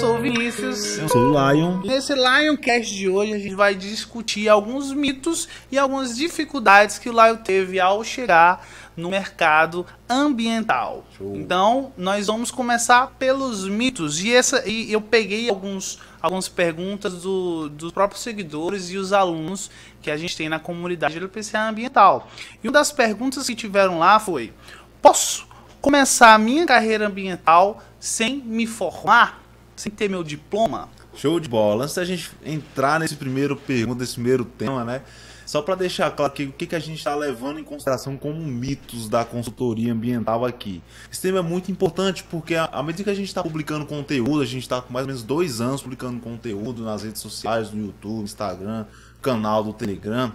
sou o Vinícius. Eu sou o Lion. Nesse Lioncast de hoje a gente vai discutir alguns mitos e algumas dificuldades que o Lion teve ao chegar no mercado ambiental. Show. Então, nós vamos começar pelos mitos. E eu peguei algumas perguntas dos próprios seguidores e os alunos que a gente tem na comunidade do LPCA Ambiental. E uma das perguntas que tiveram lá foi: posso começar a minha carreira ambiental sem me formar? Sem ter meu diploma? Show de bola. Antes da gente entrar nesse primeiro tema, né? Só para deixar claro aqui o que a gente está levando em consideração como mitos da consultoria ambiental aqui. Esse tema é muito importante porque à medida que a gente está publicando conteúdo, a gente está com mais ou menos 2 anos publicando conteúdo nas redes sociais, no YouTube, Instagram, canal do Telegram.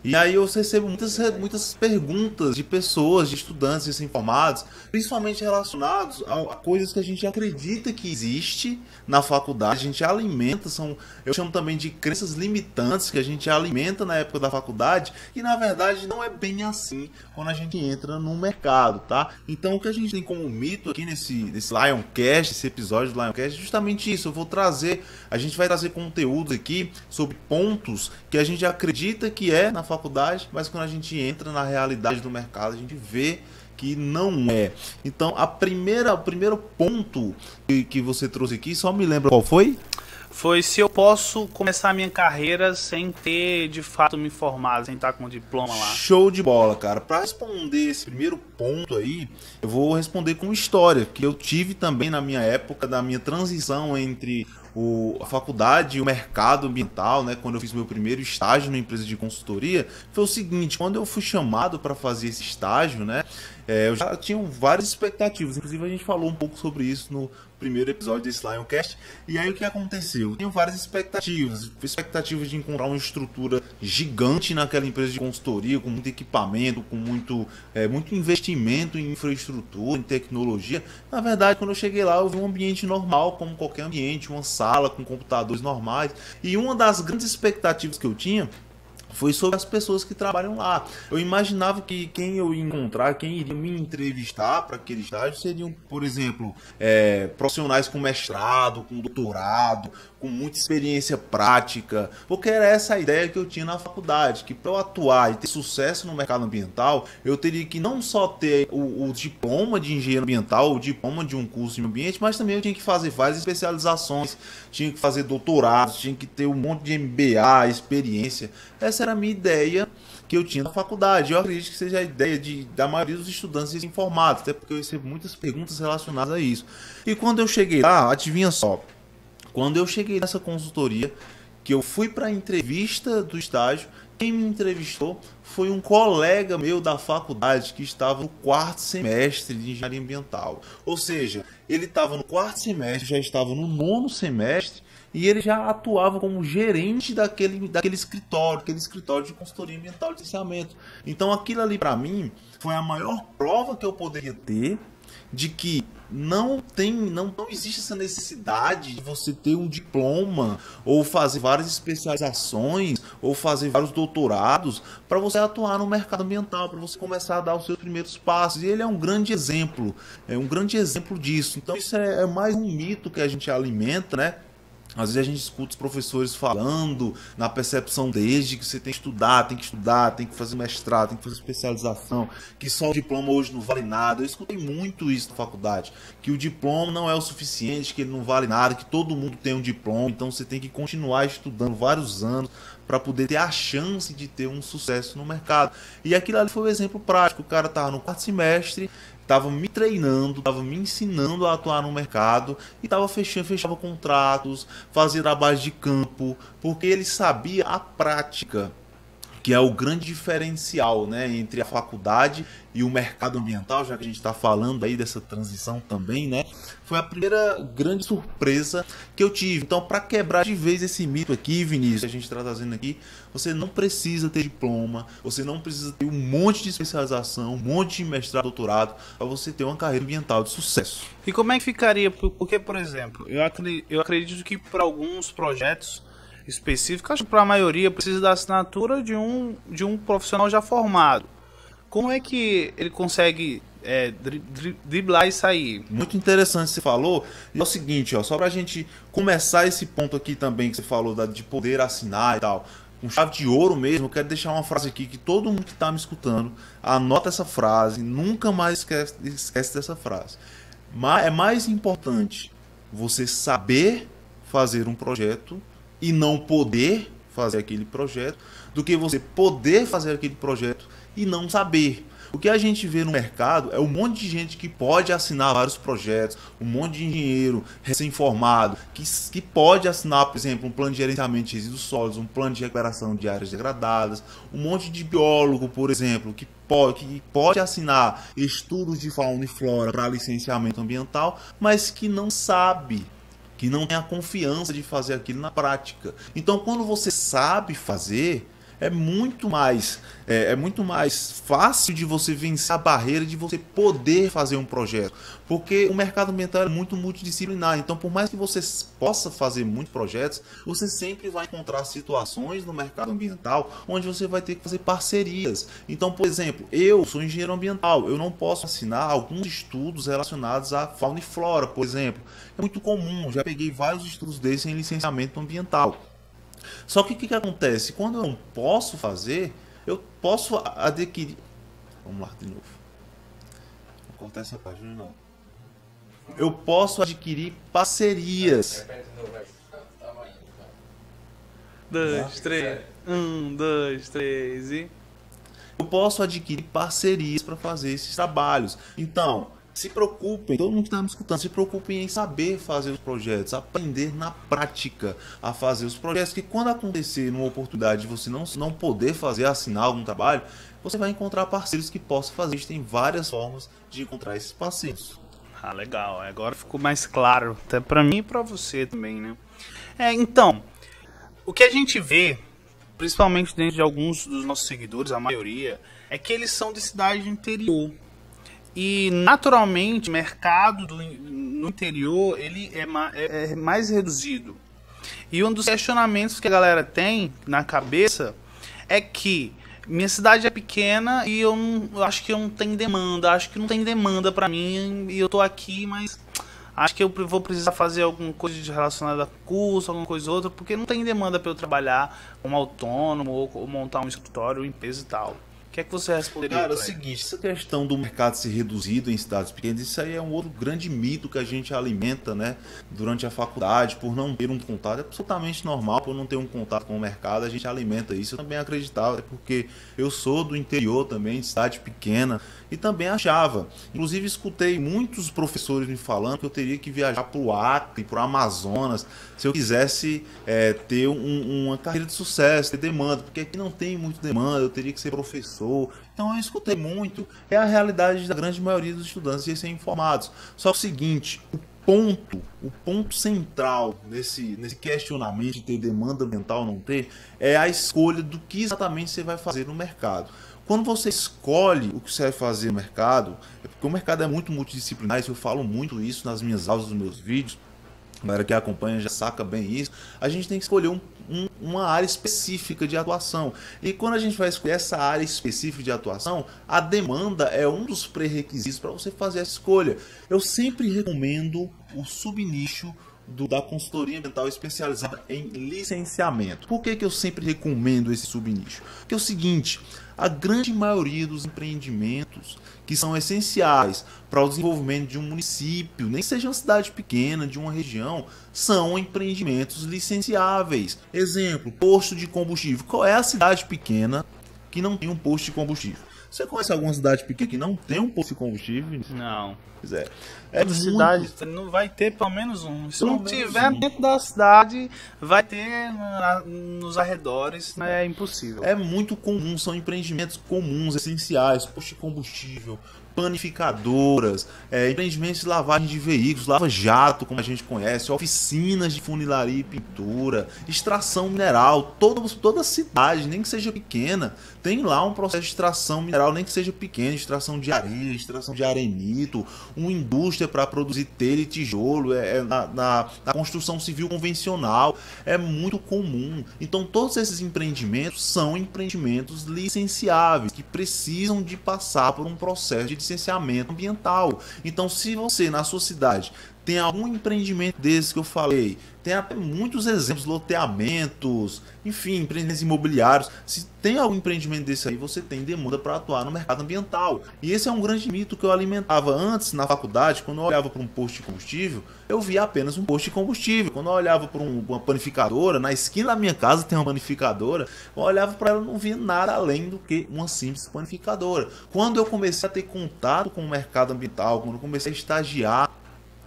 E aí eu recebo muitas perguntas de pessoas, de estudantes recém-formados, principalmente relacionados a coisas que a gente acredita que existe na faculdade, a gente alimenta, eu chamo também de crenças limitantes que a gente alimenta na época da faculdade, e na verdade não é bem assim quando a gente entra no mercado, tá? Então o que a gente tem como mito aqui nesse Lioncast, esse episódio do Lioncast, é justamente isso. A gente vai trazer conteúdos aqui sobre pontos que a gente acredita que é na faculdade, mas quando a gente entra na realidade do mercado, a gente vê que não é. Então, o primeiro ponto que você trouxe aqui, só me lembra qual foi? Foi se eu posso começar a minha carreira sem ter, de fato, me formado, sem estar com o diploma lá. Show de bola, cara. Para responder esse primeiro ponto aí, eu vou responder com história, que eu tive também na minha época, da minha transição entre a faculdade e o mercado ambiental, né? Quando eu fiz meu primeiro estágio numa empresa de consultoria, foi o seguinte: quando eu fui chamado para fazer esse estágio, né? Eu já tinha várias expectativas, inclusive a gente falou um pouco sobre isso no primeiro episódio desse Lioncast. E aí o que aconteceu? Eu tinha várias expectativas de encontrar uma estrutura gigante naquela empresa de consultoria, com muito equipamento, com muito investimento em infraestrutura, em tecnologia. Na verdade, quando eu cheguei lá, eu vi um ambiente normal, como qualquer ambiente, uma sala com computadores normais. E uma das grandes expectativas que eu tinha foi sobre as pessoas que trabalham lá. Eu imaginava que quem eu ia encontrar, quem iria me entrevistar para aquele estágio seriam, por exemplo, profissionais com mestrado, com doutorado, com muita experiência prática, porque era essa a ideia que eu tinha na faculdade, que para eu atuar e ter sucesso no mercado ambiental, eu teria que não só ter o diploma de engenheiro ambiental, o diploma de um curso de meio ambiente, mas também eu tinha que fazer várias especializações, tinha que fazer doutorados, tinha que ter um monte de MBA, experiência. Essa era a minha ideia que eu tinha na faculdade. Eu acredito que seja a ideia da maioria dos estudantes informados, até porque eu recebo muitas perguntas relacionadas a isso. E quando eu cheguei lá, adivinha só, quando eu cheguei nessa consultoria, que eu fui para a entrevista do estágio, quem me entrevistou foi um colega meu da faculdade que estava no 4º semestre de engenharia ambiental. Ou seja, ele estava no 4º semestre, já estava no 9º semestre, e ele já atuava como gerente daquele escritório, aquele escritório de consultoria ambiental e licenciamento. Então aquilo ali para mim foi a maior prova que eu poderia ter de que não existe essa necessidade de você ter um diploma ou fazer várias especializações ou fazer vários doutorados para você atuar no mercado ambiental, para você começar a dar os seus primeiros passos. E ele é um grande exemplo disso. Então isso é mais um mito que a gente alimenta, né? Às vezes a gente escuta os professores falando na percepção deles de que você tem que estudar, tem que fazer mestrado, tem que fazer especialização, que só o diploma hoje não vale nada. Eu escutei muito isso na faculdade, que o diploma não é o suficiente, que ele não vale nada, que todo mundo tem um diploma, então você tem que continuar estudando vários anos para poder ter a chance de ter um sucesso no mercado. E aquilo ali foi um exemplo prático. O cara estava no 4º semestre, estava me treinando, estava me ensinando a atuar no mercado e fechava contratos, fazia trabalhos de campo, porque ele sabia a prática, que é o grande diferencial, né, entre a faculdade e o mercado ambiental, já que a gente está falando aí dessa transição também, né? Foi a primeira grande surpresa que eu tive. Então, para quebrar de vez esse mito aqui, Vinícius, que a gente está trazendo aqui, você não precisa ter diploma, você não precisa ter um monte de especialização, um monte de mestrado, doutorado, para você ter uma carreira ambiental de sucesso. E como é que ficaria? Porque, por exemplo, eu acredito que para alguns projetos específicos, acho que para a maioria precisa da assinatura de um profissional já formado. Como é que ele consegue driblar isso aí. Muito interessante você falou. E é o seguinte, ó, só pra gente começar esse ponto aqui também que você falou de poder assinar e tal, com chave de ouro mesmo, eu quero deixar uma frase aqui que todo mundo que tá me escutando anota essa frase, nunca mais esquece dessa frase. É mais importante você saber fazer um projeto e não poder fazer aquele projeto do que você poder fazer aquele projeto e não saber. O que a gente vê no mercado é um monte de gente que pode assinar vários projetos, um monte de engenheiro recém-formado que pode assinar, por exemplo, um plano de gerenciamento de resíduos sólidos, um plano de recuperação de áreas degradadas, um monte de biólogo, por exemplo, que pode assinar estudos de fauna e flora para licenciamento ambiental, mas que não sabe, que não tem a confiança de fazer aquilo na prática. Então, quando você sabe fazer, é muito mais fácil de você vencer a barreira de você poder fazer um projeto, porque o mercado ambiental é muito multidisciplinar. Então, por mais que você possa fazer muitos projetos, você sempre vai encontrar situações no mercado ambiental onde você vai ter que fazer parcerias. Então, por exemplo, eu sou engenheiro ambiental, eu não posso assinar alguns estudos relacionados à fauna e flora, por exemplo. É muito comum, já peguei vários estudos desses em licenciamento ambiental. Só que o que acontece? Quando eu não posso fazer, eu posso adquirir... Vamos lá de novo. Vou cortar essa página não. Eu posso adquirir parcerias. 2, 3. 1, 2, 3 e... Eu posso adquirir parcerias para fazer esses trabalhos. Então, se preocupem, todo mundo que está me escutando, se preocupem em saber fazer os projetos, aprender na prática a fazer os projetos, que quando acontecer uma oportunidade de você não poder fazer, assinar algum trabalho, você vai encontrar parceiros que possam fazer. A gente tem várias formas de encontrar esses parceiros. Ah, legal. Agora ficou mais claro, até para mim e para você também, né? Então, o que a gente vê, principalmente dentro de alguns dos nossos seguidores, a maioria, é que eles são de cidade do interior. E naturalmente o mercado no interior ele é mais reduzido. E um dos questionamentos que a galera tem na cabeça é que minha cidade é pequena e eu acho que eu não tenho demanda, acho que não tem demanda para mim e eu tô aqui, mas acho que eu vou precisar fazer alguma coisa relacionada a curso, alguma coisa ou outra, porque não tem demanda para eu trabalhar como autônomo ou montar um escritório, empresa e tal. O que é que você responderia? Cara, é o seguinte, essa questão do mercado ser reduzido em cidades pequenas, isso aí é um outro grande mito que a gente alimenta, né, durante a faculdade, por não ter um contato. É absolutamente normal, por não ter um contato com o mercado, a gente alimenta isso. Eu também acreditava, é porque eu sou do interior também, de cidade pequena, e também achava. Inclusive, escutei muitos professores me falando que eu teria que viajar para o Acre, para o Amazonas, se eu quisesse ter uma carreira de sucesso, ter demanda, porque aqui não tem muita demanda, eu teria que ser professor. Então eu escutei muito, é a realidade da grande maioria dos estudantes de recém-formados. Só que o seguinte, o ponto central nesse questionamento de ter demanda ambiental ou não ter, é a escolha do que exatamente você vai fazer no mercado. Quando você escolhe o que você vai fazer no mercado, é porque o mercado é muito multidisciplinar, eu falo muito isso nas minhas aulas, nos meus vídeos, a galera que acompanha já saca bem isso. A gente tem que escolher uma área específica de atuação. E quando a gente vai escolher essa área específica de atuação, a demanda é um dos pré-requisitos para você fazer essa escolha. Eu sempre recomendo o subnicho da consultoria ambiental especializada em licenciamento. Por que eu sempre recomendo esse subnicho? Porque é o seguinte, a grande maioria dos empreendimentos que são essenciais para o desenvolvimento de um município, nem que seja uma cidade pequena, de uma região, são empreendimentos licenciáveis. Exemplo, posto de combustível. Qual é a cidade pequena que não tem um posto de combustível? Você conhece alguma cidade pequena que não tem um posto de combustível? Não. Pois é. Toda cidade não vai ter pelo menos um. Se não tiver dentro da cidade, vai ter nos arredores, é impossível. É muito comum, são empreendimentos comuns, essenciais, posto de combustível, panificadoras, empreendimentos de lavagem de veículos, lava-jato, como a gente conhece, oficinas de funilaria e pintura, extração mineral. Toda cidade, nem que seja pequena, tem lá um processo de extração mineral, nem que seja pequeno, extração de areia, extração de arenito, uma indústria para produzir telha e tijolo, na construção civil convencional, é muito comum. Então todos esses empreendimentos são empreendimentos licenciáveis, que precisam de passar por um processo de licenciamento ambiental. Então, se você na sua cidade tem algum empreendimento desse que eu falei, tem até muitos exemplos, loteamentos, enfim, empreendimentos imobiliários. Se tem algum empreendimento desse aí, você tem demanda para atuar no mercado ambiental. E esse é um grande mito que eu alimentava antes na faculdade. Quando eu olhava para um posto de combustível, eu via apenas um posto de combustível. Quando eu olhava para uma panificadora, na esquina da minha casa tem uma panificadora, eu olhava para ela e não via nada além do que uma simples panificadora. Quando eu comecei a ter contato com o mercado ambiental, quando eu comecei a estagiar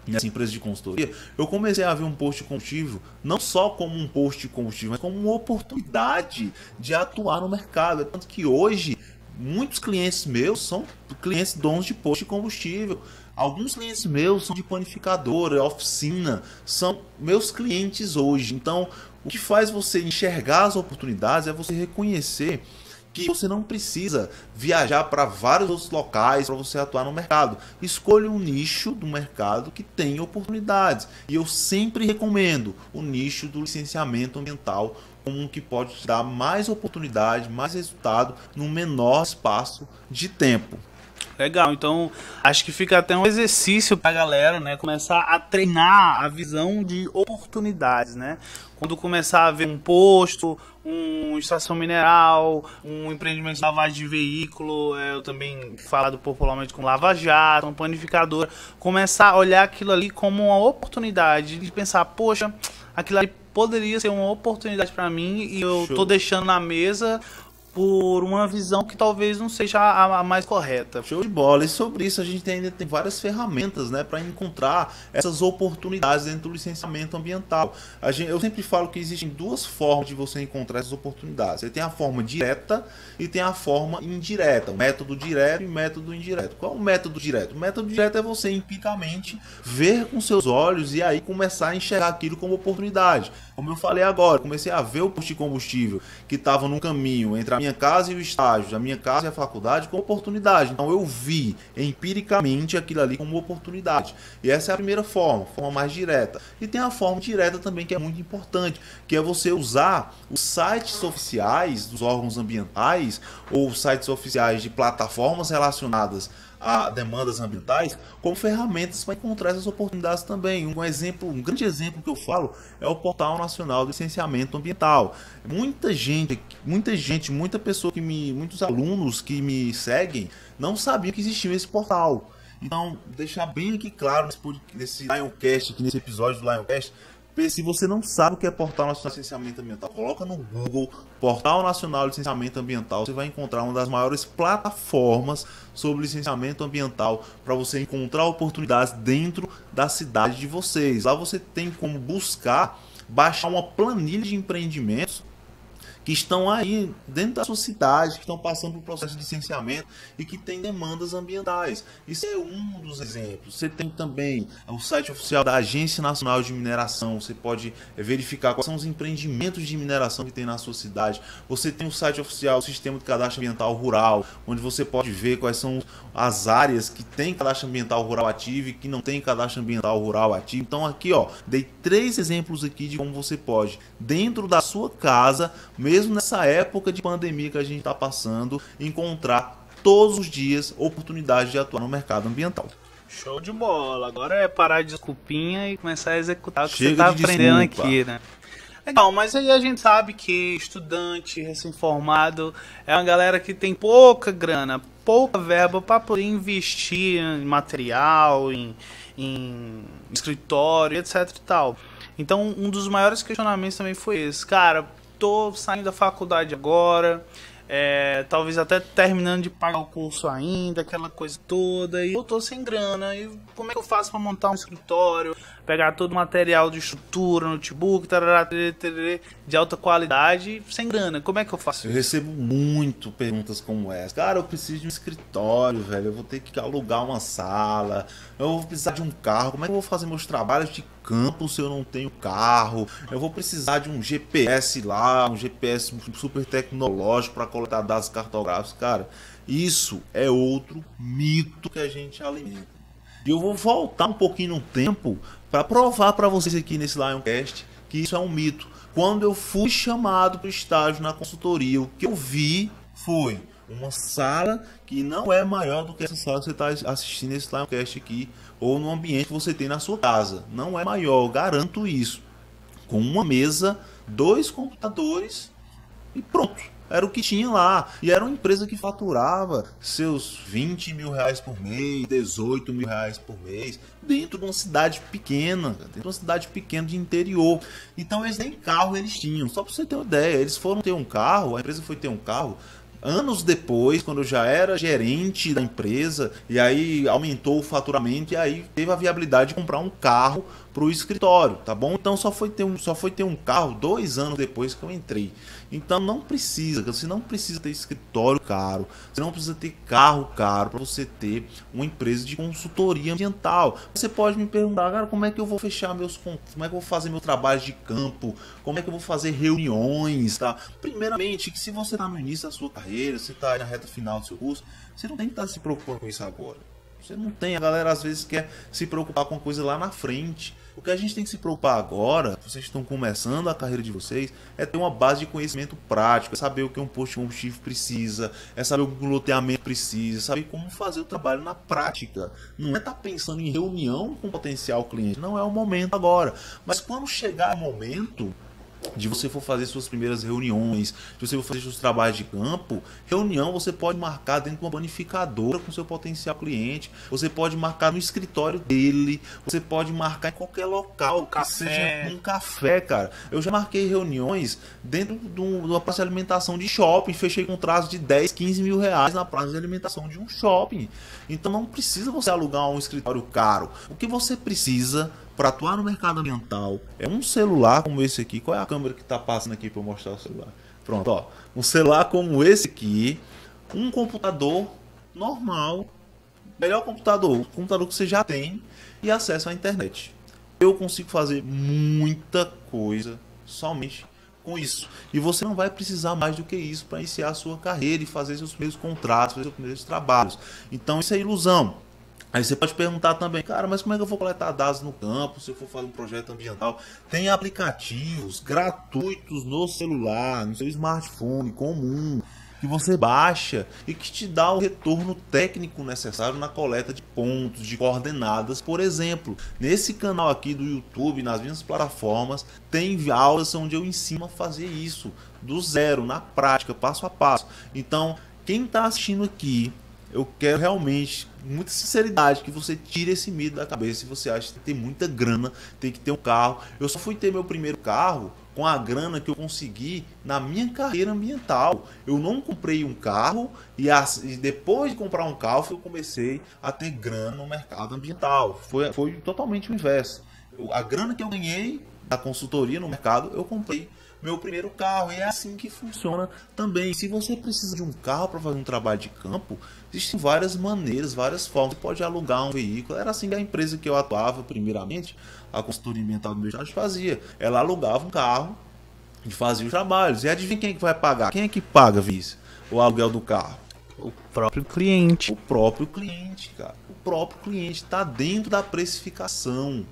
nessa empresa de consultoria, eu comecei a ver um posto de combustível não só como um posto de combustível, mas como uma oportunidade de atuar no mercado. Tanto que hoje muitos clientes meus são clientes donos de posto de combustível. Alguns clientes meus são de panificadora, oficina, são meus clientes hoje. Então, o que faz você enxergar as oportunidades é você reconhecer que você não precisa viajar para vários outros locais para você atuar no mercado. Escolha um nicho do mercado que tem oportunidades. E eu sempre recomendo o nicho do licenciamento ambiental como um que pode te dar mais oportunidade, mais resultado no menor espaço de tempo. Legal, então acho que fica até um exercício pra galera, né, começar a treinar a visão de oportunidades, né? Quando começar a ver um posto, uma estação mineral, um empreendimento de lavagem de veículo, eu também falado popularmente com lava-jato, um panificador, começar a olhar aquilo ali como uma oportunidade de pensar, poxa, aquilo ali poderia ser uma oportunidade para mim e eu tô deixando na mesa por uma visão que talvez não seja a mais correta. Show de bola. E sobre isso a gente ainda tem várias ferramentas, né, para encontrar essas oportunidades dentro do licenciamento ambiental. Eu sempre falo que existem duas formas de você encontrar essas oportunidades. Você tem a forma direta e tem a forma indireta. O método direto e o método indireto. Qual é o método direto? O método direto é você empiricamente ver com seus olhos e aí começar a enxergar aquilo como oportunidade. Como eu falei agora, comecei a ver o posto de combustível que estava no caminho entre a minha casa e o estágio, a minha casa e a faculdade como oportunidade. Então eu vi empiricamente aquilo ali como oportunidade. E essa é a primeira forma mais direta. E tem a forma direta também que é muito importante, que é você usar os sites oficiais dos órgãos ambientais ou sites oficiais de plataformas relacionadas a demandas ambientais como ferramentas para encontrar essas oportunidades também. Um grande exemplo que eu falo é o Portal Nacional de Licenciamento Ambiental. Muitos alunos que me seguem não sabiam que existia esse portal. Então, deixar bem aqui claro nesse Lioncast, aqui nesse episódio do Lioncast, se você não sabe o que é Portal Nacional de Licenciamento Ambiental, coloca no Google Portal Nacional de Licenciamento Ambiental. Você vai encontrar uma das maiores plataformas sobre licenciamento ambiental para você encontrar oportunidades dentro da cidade de vocês. Lá você tem como baixar uma planilha de empreendimentos que estão aí dentro da sua cidade, que estão passando por processo de licenciamento e que tem demandas ambientais. Isso é um dos exemplos. Você tem também o site oficial da Agência Nacional de Mineração. Você pode verificar quais são os empreendimentos de mineração que tem na sua cidade. Você tem o site oficial do Sistema de Cadastro Ambiental Rural, onde você pode ver quais são as áreas que tem cadastro ambiental rural ativo e que não tem cadastro ambiental rural ativo. Então aqui, dei 3 exemplos aqui de como você pode, dentro da sua casa, mesmo nessa época de pandemia que a gente está passando, encontrar todos os dias oportunidades de atuar no mercado ambiental. Show de bola. Agora é parar de desculpinha e começar a executar o que você está aprendendo aqui, né? Legal, mas aí a gente sabe que estudante, recém-formado, é uma galera que tem pouca grana, pouca verba para poder investir em material, em escritório, etc e tal. Então, um dos maiores questionamentos também foi esse. Cara, tô saindo da faculdade agora, talvez até terminando de pagar o curso ainda, aquela coisa toda, e eu tô sem grana, e como é que eu faço para montar um escritório, pegar todo o material de estrutura, notebook, tarará, de alta qualidade, sem grana, como é que eu faço? Eu recebo muito perguntas como essa. Cara, eu preciso de um escritório, velho, eu vou ter que alugar uma sala, eu vou precisar de um carro, como é que eu vou fazer meus trabalhos de campo se eu não tenho carro? Eu vou precisar de um GPS lá, um GPS super tecnológico para coletar dados cartográficos. Cara, isso é outro mito que a gente alimenta. E eu vou voltar um pouquinho no tempo para provar para vocês aqui nesse Lioncast que isso é um mito. Quando eu fui chamado para o estágio na consultoria, o que eu vi foi uma sala que não é maior do que essa sala que você está assistindo esse Timecast aqui, ou no ambiente que você tem na sua casa. Não é maior, eu garanto isso. Com uma mesa, 2 computadores e pronto. Era o que tinha lá. E era uma empresa que faturava seus 20 mil reais por mês, 18 mil reais por mês, dentro de uma cidade pequena, dentro de uma cidade pequena de interior. Então eles nem carro eles tinham. Só para você ter uma ideia, eles foram ter um carro, a empresa foi ter um carro anos depois, quando eu já era gerente da empresa, e aí aumentou o faturamento, e aí teve a viabilidade de comprar um carro para o escritório, tá bom? Então só foi ter um carro 2 anos depois que eu entrei. Então não precisa, você não precisa ter escritório caro, você não precisa ter carro caro para você ter uma empresa de consultoria ambiental. Você pode me perguntar, cara, como é que eu vou fechar meus contratos, como é que eu vou fazer meu trabalho de campo, como é que eu vou fazer reuniões, tá? Primeiramente, que se você está no início da sua carreira, você está na reta final do seu curso, você não tem que estar se preocupando com isso agora. Você não tem, a galera às vezes quer se preocupar com coisa lá na frente. O que a gente tem que se preocupar agora, vocês estão começando a carreira de vocês, é ter uma base de conhecimento prático, é saber o que um posto de combustível precisa, é saber o que um loteamento precisa, saber como fazer o trabalho na prática. Não é estar pensando em reunião com potencial cliente, não é o momento agora. Mas quando chegar o momento de você for fazer suas primeiras reuniões, de você for fazer seus trabalhos de campo, reunião você pode marcar dentro de uma panificadora com seu potencial cliente, você pode marcar no escritório dele, você pode marcar em qualquer local, que seja um café, cara. Eu já marquei reuniões dentro de uma praça de alimentação de shopping, fechei contratos de 10, 15 mil reais na praça de alimentação de um shopping. Então não precisa você alugar um escritório caro. O que você precisa para atuar no mercado ambiental é um celular como esse aqui. Qual é a câmera que está passando aqui para eu mostrar o celular? Pronto, ó. Um celular como esse aqui, um computador normal, melhor computador, o computador que você já tem, e acesso à internet. Eu consigo fazer muita coisa somente com isso. E você não vai precisar mais do que isso para iniciar a sua carreira e fazer seus primeiros contratos, fazer seus primeiros trabalhos. Então isso é ilusão. Aí você pode perguntar também, cara, mas como é que eu vou coletar dados no campo se eu for fazer um projeto ambiental? Tem aplicativos gratuitos no celular, no seu smartphone comum, que você baixa e que te dá o retorno técnico necessário na coleta de pontos, de coordenadas. Por exemplo, nesse canal aqui do YouTube, nas minhas plataformas, tem aulas onde eu ensino a fazer isso do zero, na prática, passo a passo. Então, quem está assistindo aqui, eu quero realmente, muita sinceridade, que você tire esse medo da cabeça. Se você acha que tem muita grana, tem que ter um carro. Eu só fui ter meu primeiro carro com a grana que eu consegui na minha carreira ambiental. Eu não comprei um carro e depois de comprar um carro eu comecei a ter grana no mercado ambiental. Foi totalmente o inverso. A grana que eu ganhei da consultoria no mercado, eu comprei meu primeiro carro, e é assim que funciona também. Se você precisa de um carro para fazer um trabalho de campo, existem várias maneiras, várias formas. Você pode alugar um veículo. Era assim que a empresa que eu atuava primeiramente, a consultoria ambiental do meu estado, fazia. Ela alugava um carro e fazia os trabalhos. E adivinha quem é que vai pagar? Quem é que paga, Vice, o aluguel do carro? O próprio cliente. O próprio cliente, cara. O próprio cliente está dentro da precificação.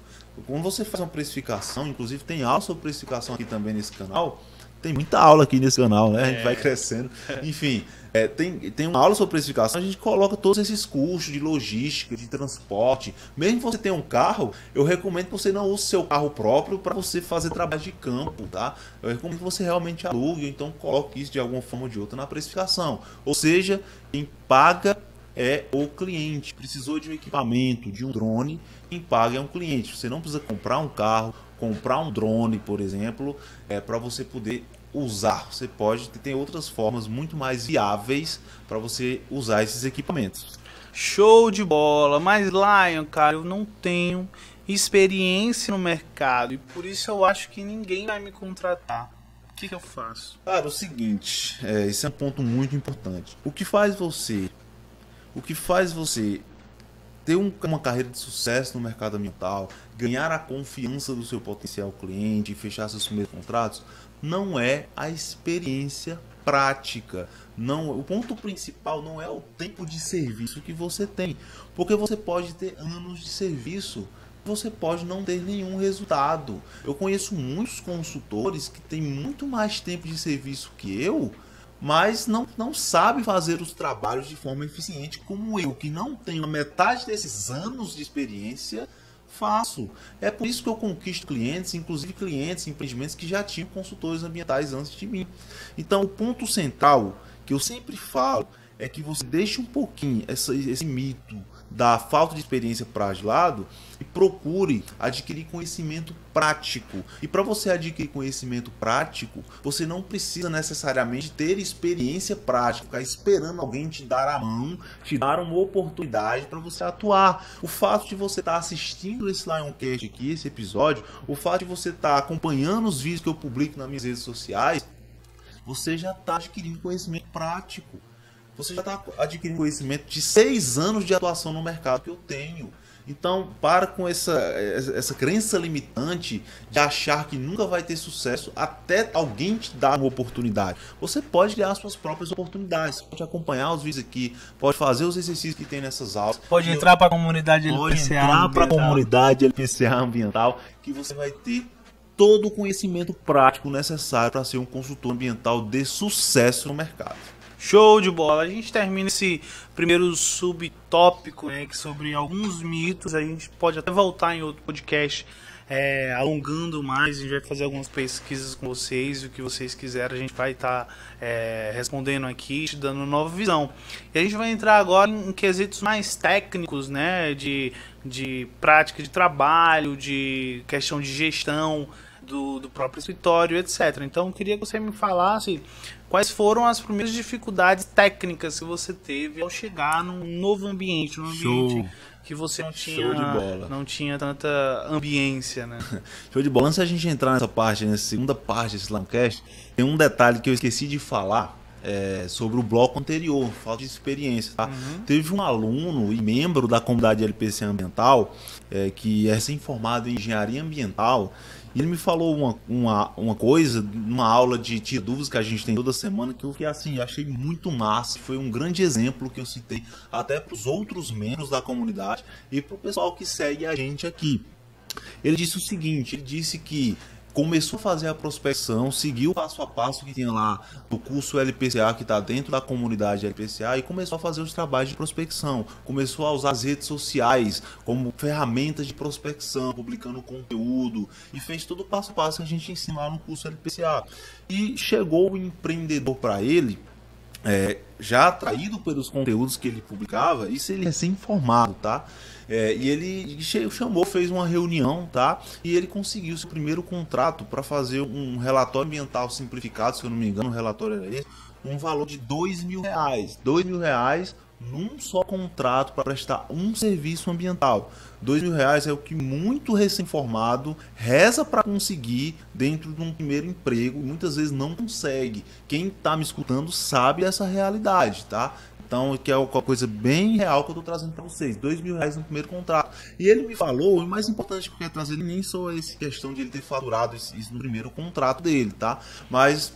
Quando você faz uma precificação, inclusive tem aula sobre precificação aqui também nesse canal. Tem muita aula aqui nesse canal, né? A gente vai crescendo. Enfim, tem uma aula sobre precificação. A gente coloca todos esses custos de logística, de transporte. Mesmo que você tenha um carro, eu recomendo que você não use seu carro próprio para você fazer trabalho de campo, tá? Eu recomendo que você realmente alugue, ou então coloque isso de alguma forma ou de outra na precificação. Ou seja, quem paga é o cliente. Precisou de um equipamento, de um drone, quem paga é um cliente. Você não precisa comprar um carro, comprar um drone, por exemplo, para você poder usar. Você pode ter outras formas muito mais viáveis para você usar esses equipamentos. Show de bola, mas Lion, cara, eu não tenho experiência no mercado e por isso eu acho que ninguém vai me contratar. O que eu faço? Cara, o seguinte, esse é um ponto muito importante. O que faz você ter uma carreira de sucesso no mercado ambiental, ganhar a confiança do seu potencial cliente e fechar seus primeiros contratos, não é a experiência prática. Não, o ponto principal não é o tempo de serviço que você tem, porque você pode ter anos de serviço, você pode não ter nenhum resultado. Eu conheço muitos consultores que têm muito mais tempo de serviço que eu, mas não sabe fazer os trabalhos de forma eficiente, como eu, que não tenho a metade desses anos de experiência, faço. É por isso que eu conquisto clientes, inclusive clientes, empreendimentos que já tinham consultores ambientais antes de mim. Então, o ponto central que eu sempre falo é que você deixe um pouquinho esse mito da falta de experiência para de lado e procure adquirir conhecimento prático. E para você adquirir conhecimento prático, você não precisa necessariamente ter experiência prática, ficar esperando alguém te dar a mão, te dar uma oportunidade para você atuar. O fato de você estar assistindo esse Lioncast aqui, esse episódio, o fato de você estar acompanhando os vídeos que eu publico nas minhas redes sociais, você já está adquirindo conhecimento prático. Você já está adquirindo conhecimento de 6 anos de atuação no mercado que eu tenho. Então, para com essa crença limitante de achar que nunca vai ter sucesso até alguém te dar uma oportunidade. Você pode criar suas próprias oportunidades. Você pode acompanhar os vídeos aqui, pode fazer os exercícios que tem nessas aulas. Pode entrar para a comunidade LPCA Pode entrar para a comunidade LPCA ambiental, que você vai ter todo o conhecimento prático necessário para ser um consultor ambiental de sucesso no mercado. Show de bola! A gente termina esse primeiro subtópico, né, sobre alguns mitos. A gente pode até voltar em outro podcast alongando mais. A gente vai fazer algumas pesquisas com vocês. O que vocês quiserem, a gente vai estar respondendo aqui, te dando nova visão. E a gente vai entrar agora em quesitos mais técnicos, né, de prática de trabalho, de questão de gestão do próprio escritório, etc. Então, eu queria que você me falasse quais foram as primeiras dificuldades técnicas que você teve ao chegar num novo ambiente, num ambiente que você não tinha tanta ambiência, né? Show de bola. Antes da gente entrar nessa segunda parte desse Lioncast, tem um detalhe que eu esqueci de falar sobre o bloco anterior, falta de experiência, tá? Teve um aluno e membro da comunidade LPCA Ambiental, que é recém-formado em engenharia ambiental. E ele me falou uma coisa, numa aula de tira dúvidas que a gente tem toda semana, que eu achei muito massa. Foi um grande exemplo que eu citei até para os outros membros da comunidade e para o pessoal que segue a gente aqui. Ele disse o seguinte, ele disse que começou a fazer a prospecção, seguiu o passo a passo que tinha lá no curso LPCA, que está dentro da comunidade LPCA, e começou a fazer os trabalhos de prospecção. Começou a usar as redes sociais como ferramentas de prospecção, publicando conteúdo, e fez todo o passo a passo que a gente ensina lá no curso LPCA. E chegou o empreendedor para ele, já atraído pelos conteúdos que ele publicava, isso ele é recém-formado, tá? E ele chamou, fez uma reunião, tá? E ele conseguiu seu primeiro contrato para fazer um relatório ambiental simplificado, se eu não me engano, o relatório era esse, um valor de R$2.000. R$2.000 num só contrato para prestar um serviço ambiental. R$2.000 é o que muito recém-formado reza para conseguir dentro de um primeiro emprego, muitas vezes não consegue. Quem está me escutando sabe dessa realidade, tá? Então, que é uma coisa bem real que eu estou trazendo para vocês. R$2.000 no primeiro contrato. E ele me falou, o mais importante que eu quero trazer, nem só essa questão de ele ter faturado isso no primeiro contrato dele, tá? Mas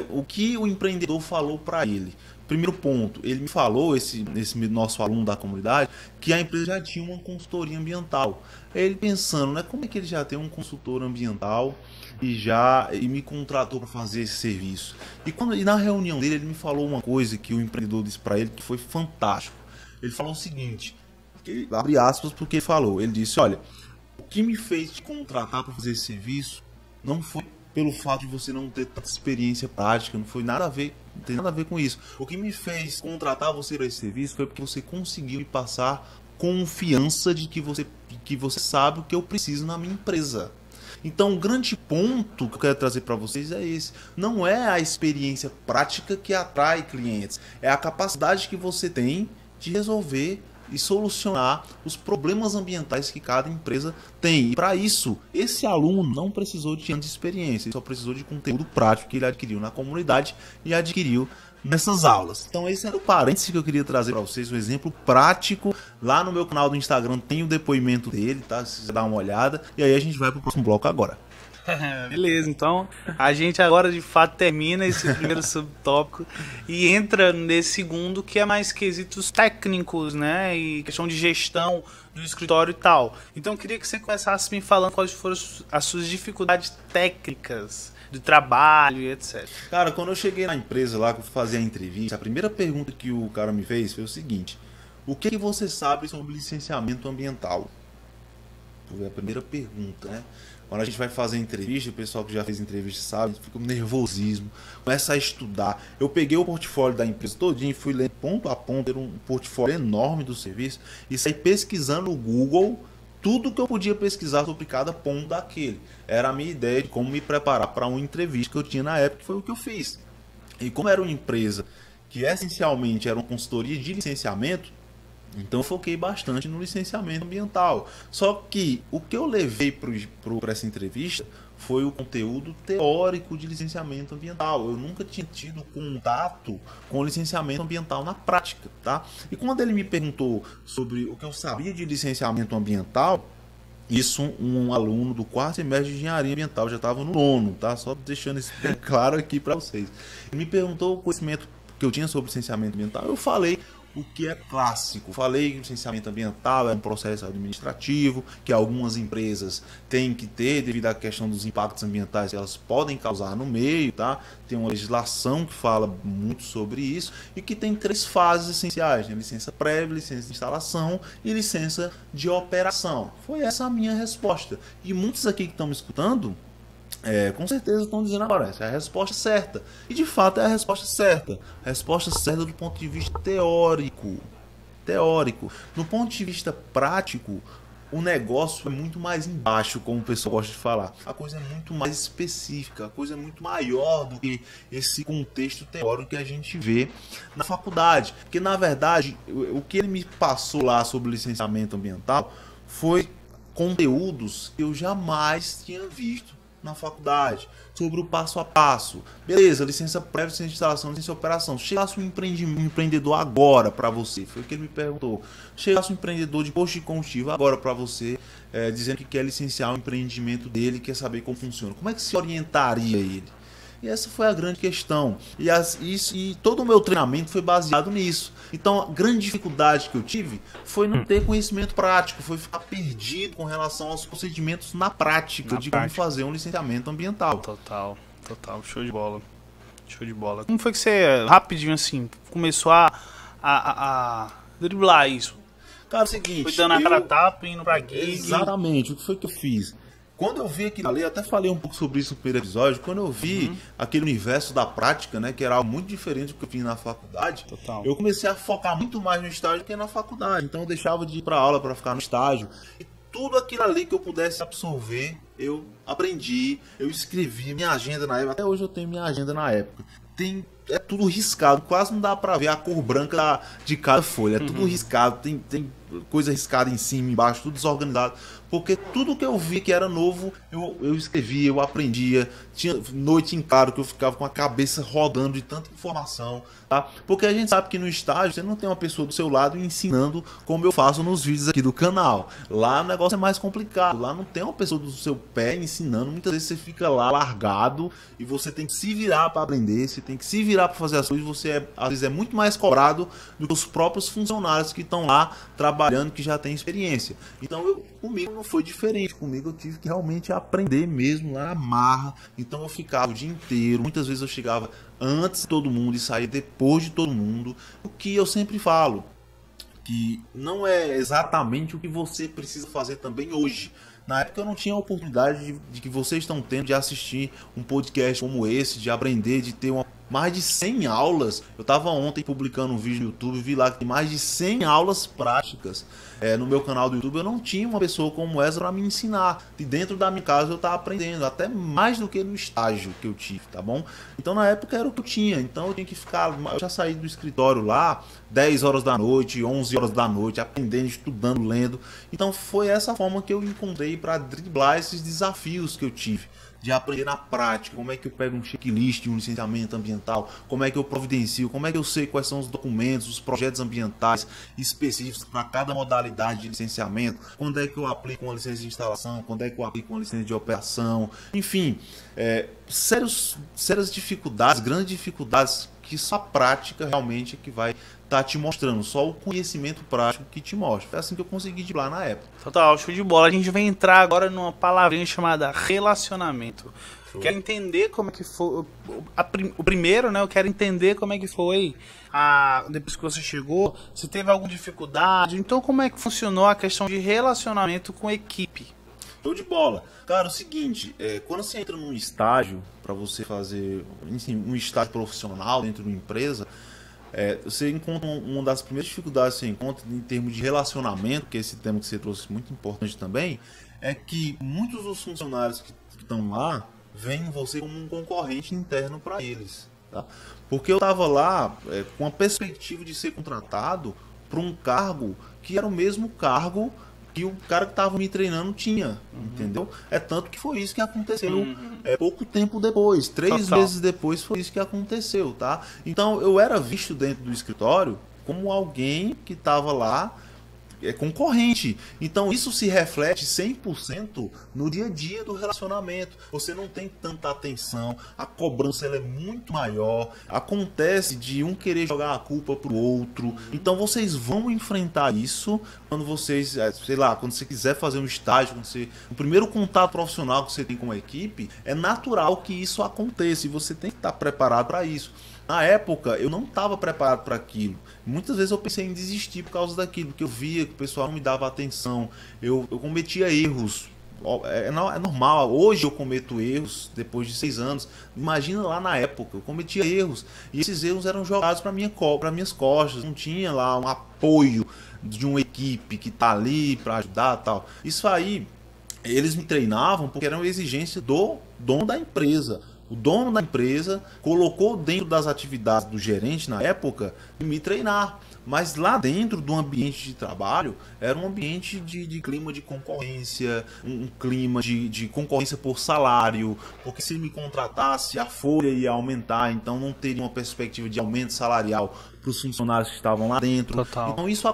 o que o empreendedor falou para ele. Primeiro ponto, ele me falou, esse nosso aluno da comunidade, que a empresa já tinha uma consultoria ambiental. Ele pensando, né, como é que ele já tem um consultor ambiental e me contratou para fazer esse serviço. E na reunião dele, ele me falou uma coisa que o empreendedor disse para ele que foi fantástico. Ele falou o seguinte, abre aspas porque ele falou, ele disse, olha, o que me fez te contratar para fazer esse serviço não foi pelo fato de você não ter tanta experiência prática, não tem nada a ver com isso. O que me fez contratar você para esse serviço foi porque você conseguiu me passar confiança de que você sabe o que eu preciso na minha empresa. Então, o grande ponto que eu quero trazer para vocês é esse. Não é a experiência prática que atrai clientes, é a capacidade que você tem de resolver e solucionar os problemas ambientais que cada empresa tem. E para isso, esse aluno não precisou de anos de experiência, ele só precisou de conteúdo prático que ele adquiriu na comunidade e adquiriu nessas aulas. Então esse era o parênteses que eu queria trazer para vocês, um exemplo prático. Lá no meu canal do Instagram tem o depoimento dele, tá? Se você dar uma olhada. E aí a gente vai para o próximo bloco agora. Beleza, então a gente agora de fato termina esse primeiro subtópico e entra nesse segundo, que é mais quesitos técnicos, né, e questão de gestão do escritório e tal. Então eu queria que você começasse me falando quais foram as suas dificuldades técnicas de trabalho e etc. Cara, quando eu cheguei na empresa lá, que eu fazia a entrevista, a primeira pergunta que o cara me fez foi o seguinte: o que você sabe sobre licenciamento ambiental? Foi a primeira pergunta, né? Quando a gente vai fazer entrevista, o pessoal que já fez entrevista sabe, fica um nervosismo, começa a estudar. Eu peguei o portfólio da empresa todinho, fui lendo ponto a ponto, era um portfólio enorme do serviço, e saí pesquisando no Google tudo que eu podia pesquisar sobre cada ponto daquele. Era a minha ideia de como me preparar para uma entrevista que eu tinha na época, que foi o que eu fiz. E como era uma empresa que essencialmente era uma consultoria de licenciamento, então eu foquei bastante no licenciamento ambiental. Só que o que eu levei para essa entrevista foi o conteúdo teórico de licenciamento ambiental. Eu nunca tinha tido contato com o licenciamento ambiental na prática, tá? E quando ele me perguntou sobre o que eu sabia de licenciamento ambiental, isso um aluno do quarto semestre de engenharia ambiental, já estava no nono, tá? Só deixando isso bem claro aqui para vocês. Ele me perguntou o conhecimento que eu tinha sobre licenciamento ambiental. Eu falei o que é clássico. Falei que o licenciamento ambiental é um processo administrativo que algumas empresas têm que ter devido à questão dos impactos ambientais que elas podem causar no meio, tá? Tem uma legislação que fala muito sobre isso e que tem 3 fases essenciais, né? Licença prévia, licença de instalação e licença de operação. Foi essa a minha resposta. E muitos aqui que estão me escutando, com certeza estão dizendo agora, essa é a resposta certa. E de fato é a resposta certa. A resposta certa do ponto de vista teórico. No ponto de vista prático, o negócio é muito mais embaixo, como o pessoal gosta de falar. A coisa é muito mais específica, a coisa é muito maior do que esse contexto teórico que a gente vê na faculdade. Porque na verdade, o que ele me passou lá sobre licenciamento ambiental foi conteúdos que eu jamais tinha visto na faculdade, sobre o passo a passo. Beleza, licença prévia, licença de instalação, licença de operação. Chegasse um empreendedor agora para você, foi o que ele me perguntou. Chegasse um empreendedor de posto de combustível agora para você, dizendo que quer licenciar o empreendimento dele, quer saber como funciona. Como é que se orientaria ele? E essa foi a grande questão. E todo o meu treinamento foi baseado nisso. Então, a grande dificuldade que eu tive foi não ter conhecimento prático, foi ficar perdido com relação aos procedimentos na prática de como fazer um licenciamento ambiental. Total. Show de bola. Como foi que você, rapidinho assim, começou a driblar isso? Cara, é o seguinte... Foi dando a cara tapa, indo pra gig. Exatamente. O que foi que eu fiz? Quando eu vi aquilo ali, eu até falei um pouco sobre isso no primeiro episódio, quando eu vi aquele universo da prática, né, que era algo muito diferente do que eu fiz na faculdade, eu comecei a focar muito mais no estágio que na faculdade. Então eu deixava de ir para aula para ficar no estágio. E tudo aquilo ali que eu pudesse absorver, eu aprendi, eu escrevi minha agenda na época. Até hoje eu tenho minha agenda na época. É tudo riscado, quase não dá pra ver a cor branca de cada folha. É tudo riscado, tem coisa riscada em cima, embaixo, tudo desorganizado. Porque tudo que eu vi que era novo, eu escrevia, eu aprendia. Tinha noite em claro que eu ficava com a cabeça rodando de tanta informação, tá? Porque a gente sabe que no estágio você não tem uma pessoa do seu lado ensinando como eu faço nos vídeos aqui do canal. Lá o negócio é mais complicado. Lá não tem uma pessoa do seu pé ensinando. Muitas vezes você fica lá largado e você tem que se virar para aprender, você tem que se virar para fazer as coisas. Você às vezes é muito mais cobrado do que os próprios funcionários que estão lá trabalhando, que já têm experiência. Então comigo não foi diferente. Comigo eu tive que realmente aprender mesmo lá na marra. Então eu ficava o dia inteiro. Muitas vezes eu chegava antes de todo mundo e saía depois de todo mundo. O que eu sempre falo, que não é exatamente o que você precisa fazer também hoje. Na época eu não tinha a oportunidade de que vocês estão tendo de assistir um podcast como esse, de aprender, de ter mais de 100 aulas. Eu estava ontem publicando um vídeo no YouTube, vi lá que tem mais de 100 aulas práticas no meu canal do YouTube. Eu não tinha uma pessoa como essa para me ensinar. E dentro da minha casa eu estava aprendendo, até mais do que no estágio que eu tive, tá bom? Então na época era o que eu tinha. Então eu tinha que ficar... Eu já saí do escritório lá 10 horas da noite, 11 horas da noite, aprendendo, estudando, lendo. Então foi essa forma que eu encontrei para driblar esses desafios que eu tive. De aprender na prática, como é que eu pego um checklist de um licenciamento ambiental, como é que eu providencio, como é que eu sei quais são os documentos, os projetos ambientais específicos para cada modalidade de licenciamento, quando é que eu aplico uma licença de instalação, quando é que eu aplico uma licença de operação, enfim, sérias dificuldades, grandes dificuldades que só a prática realmente é que vai estar te mostrando, só o conhecimento prático que te mostra. Foi assim que eu consegui driblar na época. Total, show de bola. A gente vai entrar agora numa palavrinha chamada relacionamento. Quero entender como é que foi. O primeiro, né? Eu quero entender como é que foi depois que você chegou, se teve alguma dificuldade. Então, como é que funcionou a questão de relacionamento com equipe? Show de bola. Cara, é o seguinte, quando você entra num estágio, para você fazer um estágio profissional dentro de uma empresa, você encontra uma das primeiras dificuldades que você encontra em termos de relacionamento, que é esse tema que você trouxe muito importante também, é que muitos dos funcionários que estão lá veem você como um concorrente interno para eles. Tá? Porque eu estava lá com a perspectiva de ser contratado para um cargo que era o mesmo cargo que o cara que estava me treinando tinha, entendeu? É tanto que foi isso que aconteceu pouco tempo depois, 3 vezes depois foi isso que aconteceu, tá? Então eu era visto dentro do escritório como alguém que estava lá concorrente. Então isso se reflete 100% no dia a dia do relacionamento. Você não tem tanta atenção, a cobrança ela é muito maior, acontece de um querer jogar a culpa pro outro. Então vocês vão enfrentar isso quando vocês, sei lá, quando você quiser fazer um estágio, o primeiro contato profissional que você tem com a equipe, é natural que isso aconteça e você tem que estar preparado para isso. Na época, eu não estava preparado para aquilo. Muitas vezes eu pensei em desistir por causa daquilo, porque eu via que o pessoal não me dava atenção. Eu cometia erros. É normal. Hoje eu cometo erros, depois de 6 anos. Imagina lá na época, eu cometia erros. E esses erros eram jogados para minhas costas. Não tinha lá um apoio de uma equipe que está ali para ajudar e tal. Isso aí, eles me treinavam porque era uma exigência do dono da empresa. O dono da empresa colocou dentro das atividades do gerente na época me treinar. Mas lá dentro do ambiente de trabalho era um ambiente de clima de concorrência, um clima de concorrência por salário, porque se me contratasse a folha ia aumentar, então não teria uma perspectiva de aumento salarial para os funcionários que estavam lá dentro. Total. Então isso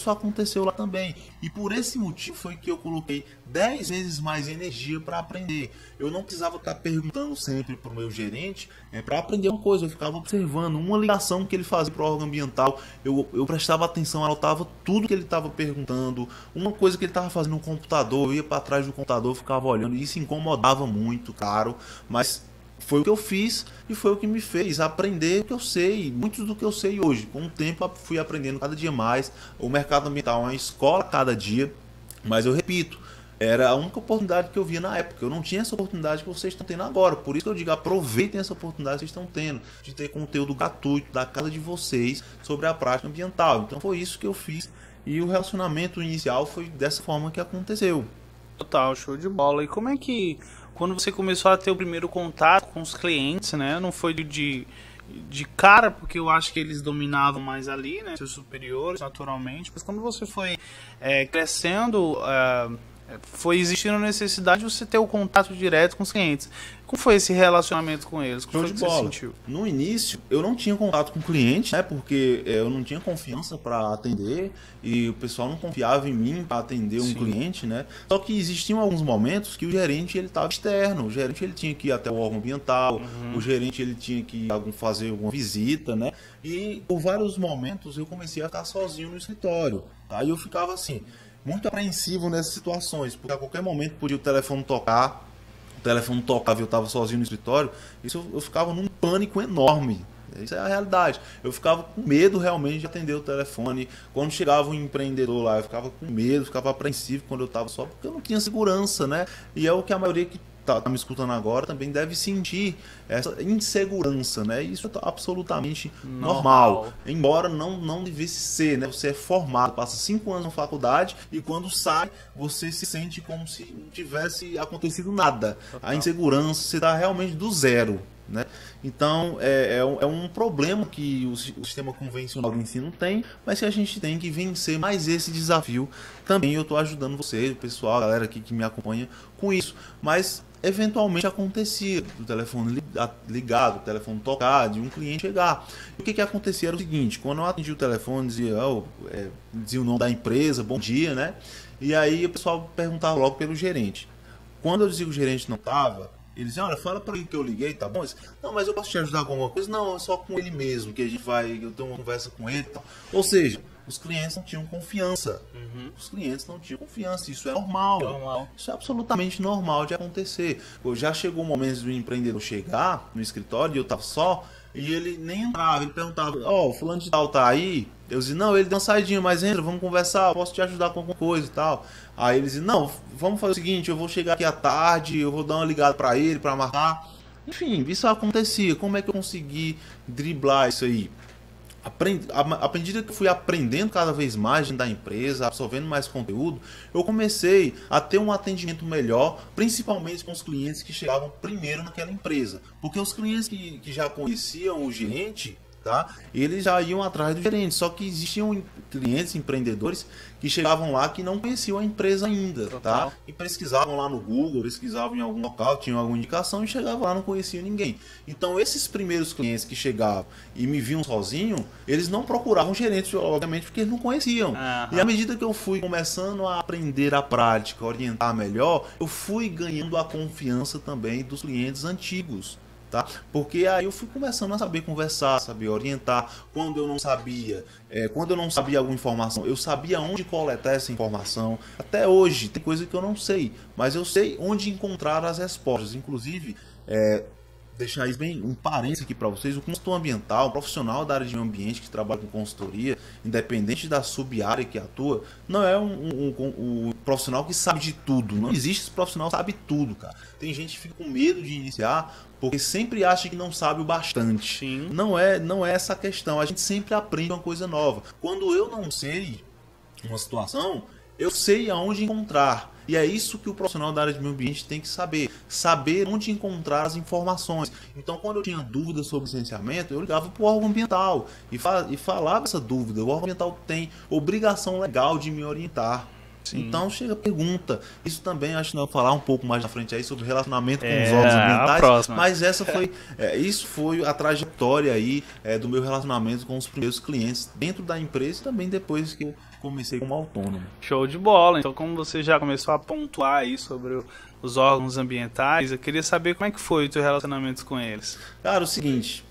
aconteceu lá também. E por esse motivo foi que eu coloquei 10 vezes mais energia para aprender. Eu não precisava estar perguntando sempre para o meu gerente para aprender uma coisa. Eu ficava observando uma ligação que ele fazia para o órgão ambiental. Eu prestava atenção, anotava tudo que ele estava perguntando. Uma coisa que ele estava fazendo no computador, eu ia para trás do computador, ficava olhando. E isso incomodava muito, claro, mas foi o que eu fiz e foi o que me fez aprender o que eu sei, muito do que eu sei hoje. Com o tempo fui aprendendo cada dia mais. O mercado ambiental é uma escola cada dia, mas eu repito, era a única oportunidade que eu via na época. Eu não tinha essa oportunidade que vocês estão tendo agora. Por isso que eu digo, aproveitem essa oportunidade que vocês estão tendo de ter conteúdo gratuito da casa de vocês sobre a prática ambiental. Então foi isso que eu fiz e o relacionamento inicial foi dessa forma que aconteceu. Total, show de bola. E como é que, quando você começou a ter o primeiro contato com os clientes, né? Não foi de cara, porque eu acho que eles dominavam mais ali, né? Seus superiores, naturalmente. Mas quando você foi crescendo, foi existindo a necessidade de você ter o contato direto com os clientes. Como foi esse relacionamento com eles? Como foi que você sentiu? No início, eu não tinha contato com o cliente, né? Porque eu não tinha confiança para atender e o pessoal não confiava em mim para atender um cliente, né? Só que existiam alguns momentos que o gerente ele estava externo. O gerente ele tinha que ir até o órgão ambiental, o gerente ele tinha que fazer alguma visita, né? E por vários momentos eu comecei a ficar sozinho no escritório. Aí eu ficava assim, muito apreensivo nessas situações, porque a qualquer momento podia o telefone tocar. O telefone tocava e eu estava sozinho no escritório. Isso eu ficava num pânico enorme. Isso é a realidade. Eu ficava com medo realmente de atender o telefone. Quando chegava um empreendedor lá, eu ficava com medo, ficava apreensivo quando eu estava só, porque eu não tinha segurança, né? E é o que a maioria que tá me escutando agora também deve sentir, essa insegurança, né? Isso é absolutamente normal. Embora não devesse ser, né? Você é formado, passa 5 anos na faculdade e quando sai, você se sente como se não tivesse acontecido nada. Total. A insegurança, você está realmente do zero, né? Então é um problema que o sistema convencional de ensino tem, mas que a gente tem que vencer mais esse desafio. Também eu estou ajudando vocês, o pessoal, a galera aqui que me acompanha com isso, mas eventualmente acontecia do telefone ligado, o telefone tocar, de um cliente chegar. E o que acontecia era o seguinte: quando eu atendi o telefone, dizia o nome da empresa, bom dia, né? E aí o pessoal perguntava logo pelo gerente. Quando eu dizia que o gerente não estava, eles diziam, olha, fala para ele que eu liguei, tá bom? Disse, não, mas eu posso te ajudar com alguma coisa? Não, é só com ele mesmo, que a gente vai, eu tenho uma conversa com ele e tal. Ou seja, os clientes não tinham confiança. Os clientes não tinham confiança, isso é normal. Isso é absolutamente normal de acontecer. Já chegou o momento do empreendedor chegar no escritório e eu tava só, e ele nem entrava, ele perguntava, o fulano de tal tá aí? Eu dizia, não, ele deu uma saidinha, mas entra, vamos conversar, posso te ajudar com alguma coisa e tal. Aí ele dizia, não, vamos fazer o seguinte, eu vou chegar aqui à tarde, eu vou dar uma ligada pra ele, pra marcar. Enfim, isso acontecia. Como é que eu consegui driblar isso aí? À medida que eu fui aprendendo cada vez mais dentro da empresa, absorvendo mais conteúdo, eu comecei a ter um atendimento melhor, principalmente com os clientes que chegavam primeiro naquela empresa. Porque os clientes que já conheciam o gerente, tá? Eles já iam atrás do gerente, só que existiam clientes, empreendedores que chegavam lá que não conheciam a empresa ainda, tá? E pesquisavam lá no Google, pesquisavam em algum local, tinham alguma indicação e chegavam lá, não conheciam ninguém. Então esses primeiros clientes que chegavam e me viam sozinho, eles não procuravam gerente, obviamente, porque eles não conheciam. E à medida que eu fui começando a aprender a prática, orientar melhor, eu fui ganhando a confiança também dos clientes antigos. Tá? Porque aí eu fui começando a saber conversar, saber orientar. Quando eu não sabia alguma informação, eu sabia onde coletar essa informação. Até hoje tem coisa que eu não sei, mas eu sei onde encontrar as respostas. Inclusive, deixar isso bem um parênteses aqui para vocês, o consultor ambiental, um profissional da área de meio ambiente que trabalha com consultoria, independente da sub-área que atua, não é um profissional que sabe de tudo. Não existe esse profissional que sabe tudo, cara. Tem gente que fica com medo de iniciar porque sempre acha que não sabe o bastante. Sim. Não é essa a questão. A gente sempre aprende uma coisa nova. Quando eu não sei uma situação, eu sei aonde encontrar. E é isso que o profissional da área de meio ambiente tem que saber. Saber onde encontrar as informações. Então, quando eu tinha dúvidas sobre licenciamento, eu ligava para o órgão ambiental e falava essa dúvida. O órgão ambiental tem obrigação legal de me orientar. Sim. Então chega a pergunta. Isso também acho que nós vamos falar um pouco mais na frente aí sobre relacionamento com os órgãos ambientais. Mas isso foi a trajetória aí do meu relacionamento com os primeiros clientes dentro da empresa e também depois que eu comecei como autônomo. Show de bola. Então, como você já começou a pontuar aí sobre os órgãos ambientais, eu queria saber como é que foi o teu relacionamento com eles. Cara, é o seguinte,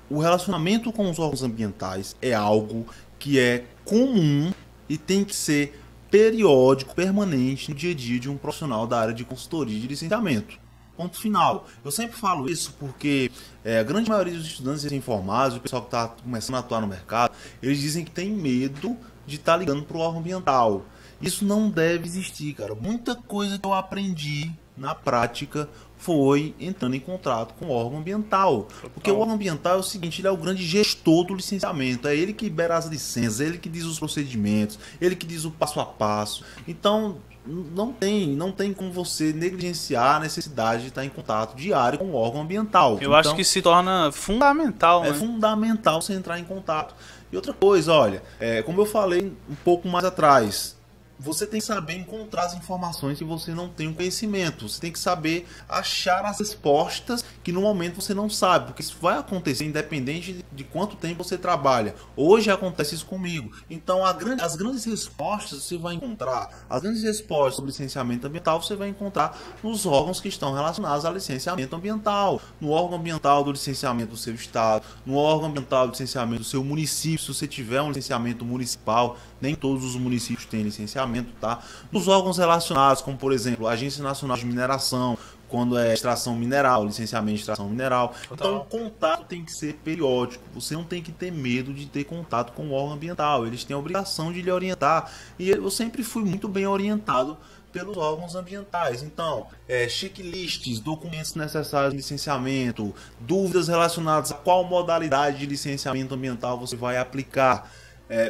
o relacionamento com os órgãos ambientais é algo que é comum e tem que ser periódico, permanente no dia a dia de um profissional da área de consultoria e de licenciamento. Ponto final. Eu sempre falo isso porque a grande maioria dos estudantes recém-formados, o pessoal que está começando a atuar no mercado, eles dizem que tem medo de estar ligando para o órgão ambiental. Isso não deve existir, cara. Muita coisa que eu aprendi na prática foi entrando em contato com o órgão ambiental. Porque o órgão ambiental é o seguinte, ele é o grande gestor do licenciamento. É ele que libera as licenças, é ele que diz os procedimentos, ele que diz o passo a passo. Então, não tem como você negligenciar a necessidade de estar em contato diário com o órgão ambiental. Eu acho que se torna fundamental, né? É fundamental você entrar em contato. E outra coisa, olha, como eu falei um pouco mais atrás, você tem que saber encontrar as informações que você não tem o conhecimento. Você tem que saber achar as respostas que no momento você não sabe. Porque isso vai acontecer independente de quanto tempo você trabalha. Hoje acontece isso comigo. Então as grandes respostas você vai encontrar. As grandes respostas sobre licenciamento ambiental você vai encontrar nos órgãos que estão relacionados ao licenciamento ambiental. No órgão ambiental do licenciamento do seu estado. No órgão ambiental do licenciamento do seu município. Se você tiver um licenciamento municipal, nem todos os municípios têm licenciamento. Tá? Nos órgãos relacionados, como por exemplo a Agência Nacional de Mineração, quando é extração mineral, licenciamento de extração mineral. Então o contato tem que ser periódico. Você não tem que ter medo de ter contato com o órgão ambiental. Eles têm a obrigação de lhe orientar. E eu sempre fui muito bem orientado pelos órgãos ambientais. Então, checklists, documentos necessários de licenciamento, dúvidas relacionadas a qual modalidade de licenciamento ambiental você vai aplicar.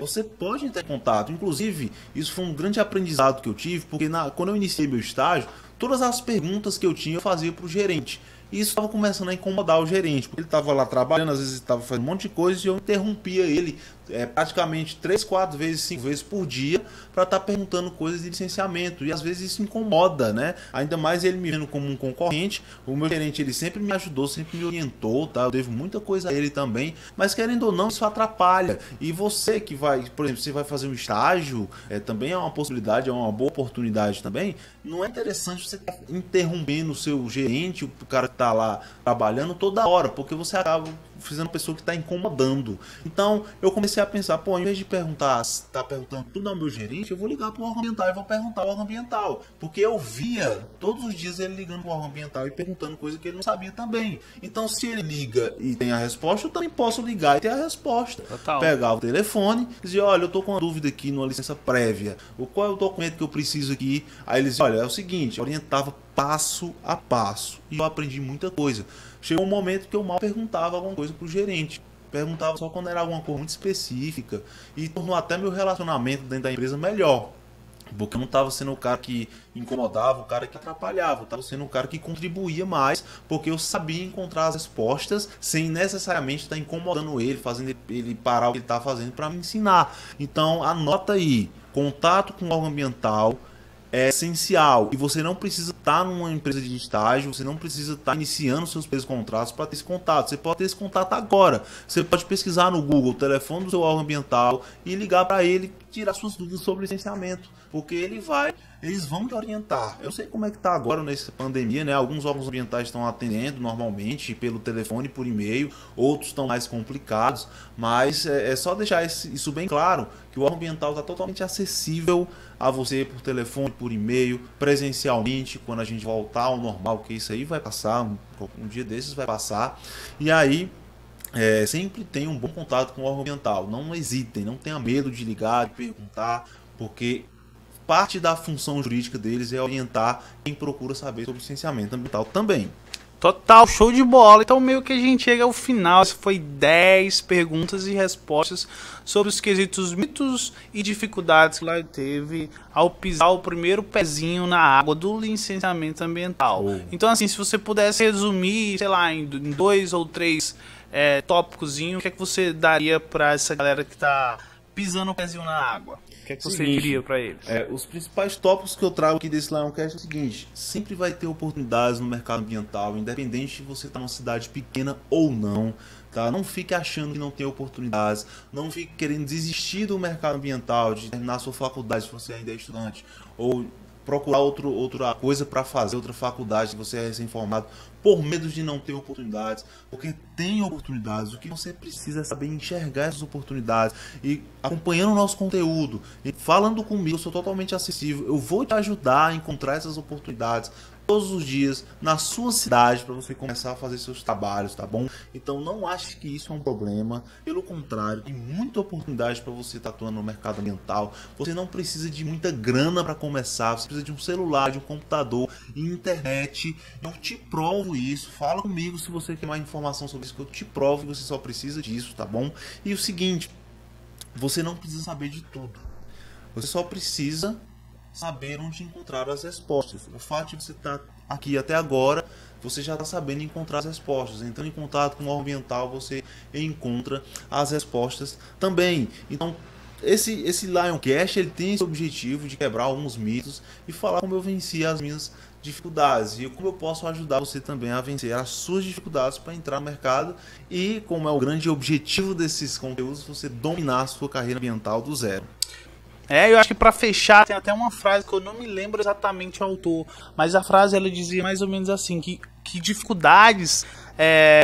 Você pode entrar em contato. Inclusive, isso foi um grande aprendizado que eu tive, porque quando eu iniciei meu estágio, todas as perguntas que eu tinha eu fazia para o gerente. E isso estava começando a incomodar o gerente, porque ele estava lá trabalhando, às vezes estava fazendo um monte de coisa e eu interrompia ele praticamente 3, 4 vezes, 5 vezes por dia para estar perguntando coisas de licenciamento. E às vezes isso incomoda, né? Ainda mais ele me vendo como um concorrente. O meu gerente, ele sempre me ajudou, sempre me orientou, tá? Eu devo muita coisa a ele também, mas querendo ou não, isso atrapalha. E você que vai, por exemplo, você vai fazer um estágio, também é uma possibilidade, é uma boa oportunidade também. Não é interessante você estar interrompendo o seu gerente, o cara que está lá trabalhando toda hora, porque você acaba fazendo uma pessoa que está incomodando. Então eu comecei a pensar, pô, em vez de perguntar, tá perguntando tudo ao meu gerente, eu vou ligar para o órgão ambiental e vou perguntar ao órgão ambiental. Porque eu via todos os dias ele ligando para o órgão ambiental e perguntando coisa que ele não sabia também. Então se ele liga e tem a resposta, eu também posso ligar e ter a resposta. Total. Pegar o telefone e dizer, olha, eu tô com uma dúvida aqui numa licença prévia. Qual é o documento que eu preciso aqui? Aí eles diziam, olha, é o seguinte, orientava passo a passo. E eu aprendi muita coisa. Chegou um momento que eu mal perguntava alguma coisa pro gerente. Perguntava só quando era alguma coisa muito específica. E tornou até meu relacionamento dentro da empresa melhor. Porque eu não estava sendo o cara que incomodava, o cara que atrapalhava. Eu estava sendo o cara que contribuía mais. Porque eu sabia encontrar as respostas sem necessariamente estar incomodando ele, fazendo ele parar o que ele está fazendo para me ensinar. Então anota aí, contato com o órgão ambiental é essencial, e você não precisa estar numa empresa de estágio, você não precisa estar iniciando seus primeiros contratos para ter esse contato. Você pode ter esse contato agora. Você pode pesquisar no Google o telefone do seu órgão ambiental e ligar para ele, tirar suas dúvidas sobre licenciamento, porque eles vão te orientar. Eu sei como é que tá agora nessa pandemia, né? Alguns órgãos ambientais estão atendendo normalmente pelo telefone, por e-mail, outros estão mais complicados, mas é só deixar isso bem claro, que o órgão ambiental está totalmente acessível a você por telefone, por e-mail, presencialmente, quando a gente voltar ao normal, que isso aí vai passar, um dia desses vai passar. E aí, sempre tenha um bom contato com o órgão ambiental. Não hesitem, não tenha medo de ligar, de perguntar, porque parte da função jurídica deles é orientar quem procura saber sobre licenciamento ambiental também. Total, show de bola. Então meio que a gente chega ao final. Isso foi 10 perguntas e respostas sobre os quesitos, mitos e dificuldades que lá teve ao pisar o primeiro pezinho na água do licenciamento ambiental. Então assim, se você pudesse resumir, sei lá, em 2 ou 3 tópicozinhos, o que é que você daria para essa galera que tá pisando o pezinho na água? O que é que você diria para eles? Os principais tópicos que eu trago aqui desse Lioncast é o seguinte: sempre vai ter oportunidades no mercado ambiental, independente de você estar numa cidade pequena ou não. Tá? Não fique achando que não tem oportunidades, não fique querendo desistir do mercado ambiental, de terminar sua faculdade se você ainda é estudante, ou procurar outra coisa para fazer, outra faculdade se você é recém-formado, por medo de não ter oportunidades, porque tem oportunidades. O que você precisa é saber enxergar essas oportunidades e acompanhando o nosso conteúdo e falando comigo, eu sou totalmente acessível, eu vou te ajudar a encontrar essas oportunidades todos os dias na sua cidade para você começar a fazer seus trabalhos, tá bom? Então não ache que isso é um problema, pelo contrário, tem muita oportunidade para você estar atuando no mercado ambiental. Você não precisa de muita grana para começar, você precisa de um celular, de um computador, internet. Eu te provo isso, fala comigo se você quer mais informação sobre isso, que eu te provo que você só precisa disso, tá bom? E o seguinte, você não precisa saber de tudo, você só precisa saber onde encontrar as respostas. O fato de você estar aqui até agora, você já está sabendo encontrar as respostas. Entrando em contato com o órgão ambiental, você encontra as respostas também. Então, esse Lioncast, ele tem esse objetivo de quebrar alguns mitos e falar como eu venci as minhas dificuldades e como eu posso ajudar você também a vencer as suas dificuldades para entrar no mercado e, como é o grande objetivo desses conteúdos, você dominar a sua carreira ambiental do zero. Eu acho que para fechar tem até uma frase que eu não me lembro exatamente o autor, mas a frase ela dizia mais ou menos assim, que dificuldades,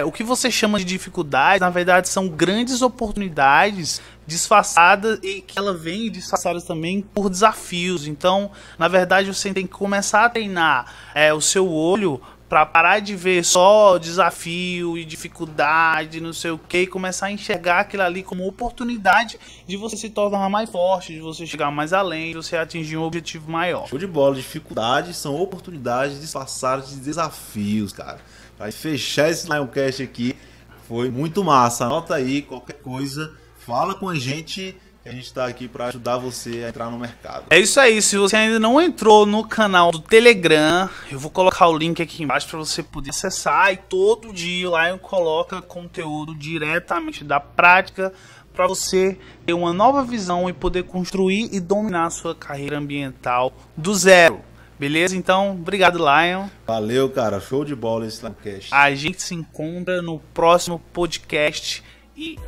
o que você chama de dificuldades, na verdade são grandes oportunidades disfarçadas e que ela vem disfarçadas também por desafios. Então, na verdade, você tem que começar a treinar o seu olho para parar de ver só desafio e dificuldade, não sei o que, e começar a enxergar aquilo ali como oportunidade de você se tornar mais forte, de você chegar mais além, de você atingir um objetivo maior. Show de bola, dificuldades são oportunidades disfarçadas de desafios, cara. Para fechar esse Lioncast aqui, foi muito massa. Anota aí, qualquer coisa, fala com a gente está aqui para ajudar você a entrar no mercado. É isso aí, se você ainda não entrou no canal do Telegram, eu vou colocar o link aqui embaixo para você poder acessar, e todo dia lá eu coloco conteúdo diretamente da prática para você ter uma nova visão e poder construir e dominar a sua carreira ambiental do zero. Beleza? Então, obrigado, Lion. Valeu, cara. Show de bola esse Lioncast. A gente se encontra no próximo podcast e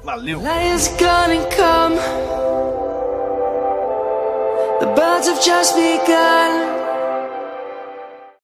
valeu! Lions gonna come. The birds have just begun.